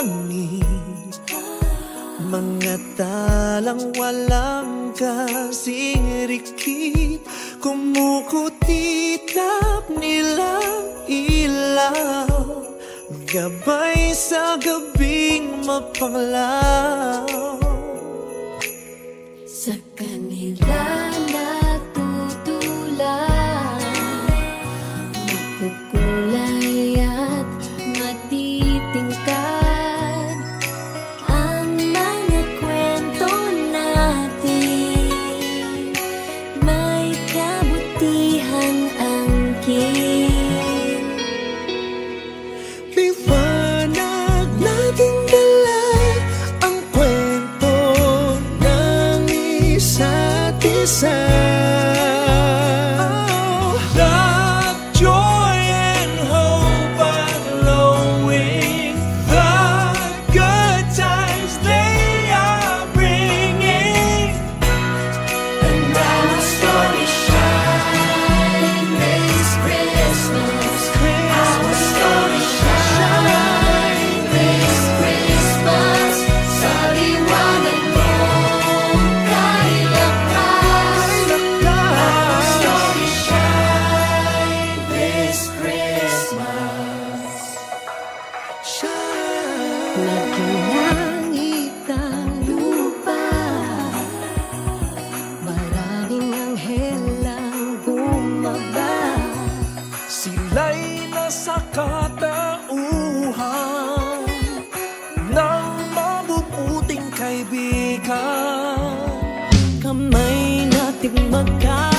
langit, mga talang walang kasing rikit, kumukutitap nilang ilaw, gabay sa gabing mapanglaw. Sa kanila natutulan, makukulay at matitingkad ang mga kwento natin, may kabutihan angkin. Liwanag nating dala ang kwento ng isa't isa. Love, joy, and hope are flowing. The good times they are bringing. And our story shine this Christmas. Our story shine this Christmas. Sa liwanag mo kay lakas. Our story shine this Christmas. Nagulangit ang lupa, maraming anghel ang bumaba. Sila'y nasa katauhan ng mabubuting kaibigan. Kamay natin magka